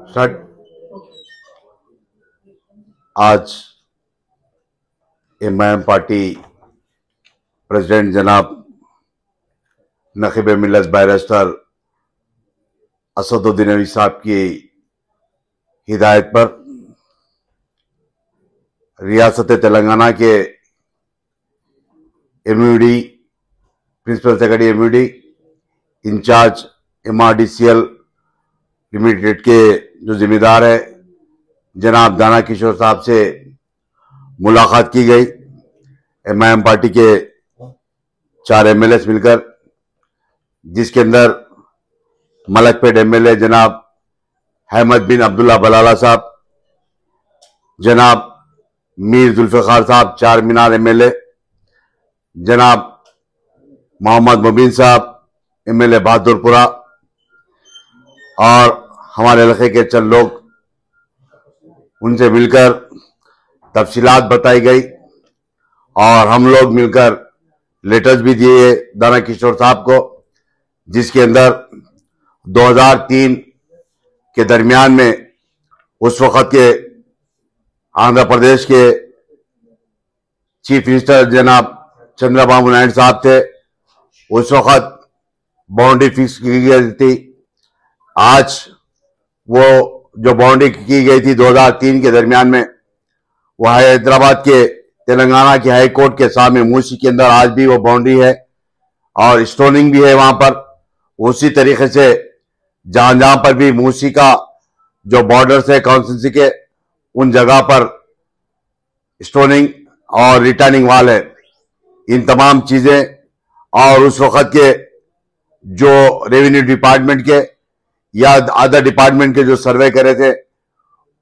Start. आज MIM party president जनाब नकीब मिल्लत barrister Asaduddin अवी साहब की हिदायत पर रियासत तेलंगाना के एमयूडी प्रिंसिपल सेक्रेटरी एमयूडी इंचार्ज एमआरडीसीएल लिमिटेड के जो जिम्मेदार है जनाब दाना किशोर साहब से मुलाकात की गई। एमआईएम पार्टी के 4 एमएलए मिलकर, जिसके अंदर मलकपेट एमएलए जनाब अहमद बिन अब्दुल्ला बलाला साहब, जनाब मीर जुल्फिकार साहब 4 मीनार एमएलए, जनाब मोहम्मद मुबीन साहब एमएलए बहादुरपुरा और हमारे इलाके के चंद लोग, उनसे मिलकर तफसीलात बताई गई और हम लोग मिलकर लेटर्स भी दिए दाना किशोर साहब को, जिसके अंदर 2003 के दरमियान में उस वक्त के आंध्र प्रदेश के चीफ मिनिस्टर जनाब चंद्रबाबू नायडू साहब थे। उस वक्त बाउंड्री फिक्स की गई थी। आज वो जो बाउंड्री की गई थी 2003 के दरमियान में, वह हैदराबाद के तेलंगाना के हाई कोर्ट के सामने मूसी के अंदर आज भी वो बाउंड्री है और स्टोनिंग भी है वहां पर। उसी तरीके से जहां जहां पर भी मूसी का जो बॉर्डर्स है कॉन्स्टिट्यूंसी के, उन जगह पर स्टोनिंग और रिटर्निंग वाल है। इन तमाम चीजें और उस वक्त के जो रेवेन्यू डिपार्टमेंट के या अदर डिपार्टमेंट के जो सर्वे करे थे,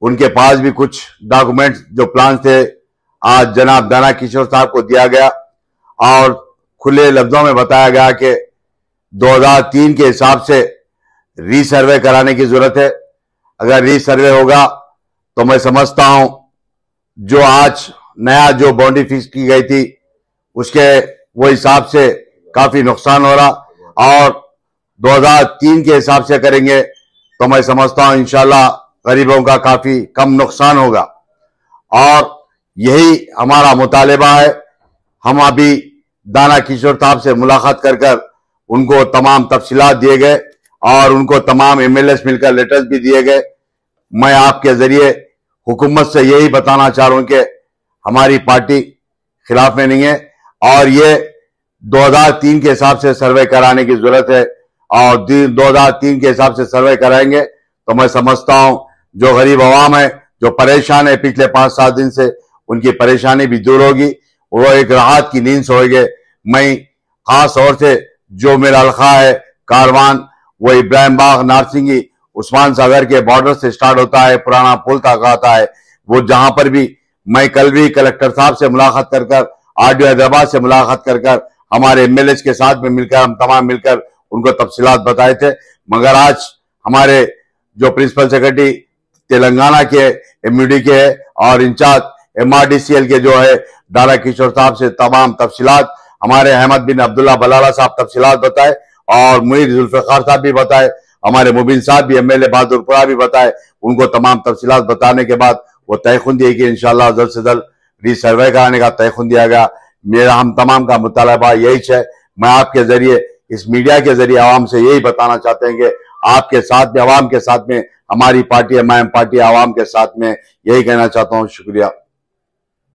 उनके पास भी कुछ डॉक्यूमेंट्स जो प्लान थे आज जनाब दाना किशोर साहब को दिया गया और खुले लफ्जों में बताया गया कि 2003 के हिसाब से रीसर्वे कराने की जरूरत है। अगर रीसर्वे होगा तो मैं समझता हूं जो आज नया जो बाउंड्री फिक्स की गई थी उसके वो हिसाब से काफी नुकसान हो रहा, और 2003 के हिसाब से करेंगे तो मैं समझता हूं इंशाल्लाह गरीबों का काफी कम नुकसान होगा। और यही हमारा मुतालिबा है। हम अभी दाना किशोर साहब से मुलाकात कर उनको तमाम तफसीलात दिए गए और उनको तमाम एमएलए मिलकर लेटर्स भी दिए गए। मैं आपके जरिए हुकूमत से यही बताना चाह रहा हूं कि हमारी पार्टी खिलाफ में नहीं है और ये 2003 के हिसाब से सर्वे कराने की जरूरत है, और 2003 के हिसाब से सर्वे कराएंगे तो मैं समझता हूं जो गरीब अवाम है, जो परेशान है पिछले 5-7 दिन से, उनकी परेशानी भी दूर होगी, वो एक राहत की नींद सोएंगे। मैं खास तौर से जो मेरा इलाका है कारवान, वो इब्राहिम बाग, नारसिंगी, उस्मान सागर के बॉर्डर से स्टार्ट होता है, पुराना पुल तक आता है। वो जहां पर भी मैं कल भी कलेक्टर साहब से मुलाकात कर आरडीओ हैदराबाद से मुलाकात कर हमारे एमएलए के साथ में मिलकर हम तमाम मिलकर उनको तफसीलात बताए थे। मगर आज हमारे जो प्रिंसिपल सेक्रेटरी तेलंगाना के एमयूडी के है और इंचार्ज एमआरडीसीएल के जो है दाना किशोर साहब से तमाम तफसीलात, हमारे अहमद बिन अब्दुल्ला बलाला साहब तफसीलात बताए और मीर जुल्फिकार साहब भी बताए, हमारे मुबीन साहब भी एमएलए बहादुरपुरा भी बताए। उनको तमाम तफसीलात बताने के बाद वो तयखुन दिए कि इंशाल्लाह जल्द से जल्द रीसर्वे कराने का तयखुन दिया गया। मेरा हम तमाम का मुतालबा यही है। मैं आपके जरिए, इस मीडिया के जरिए आवाम से यही बताना चाहते हैं कि आपके साथ में, आवाम के साथ में हमारी पार्टी एमआईएम पार्टी आवाम के साथ में, यही कहना चाहता हूं। शुक्रिया।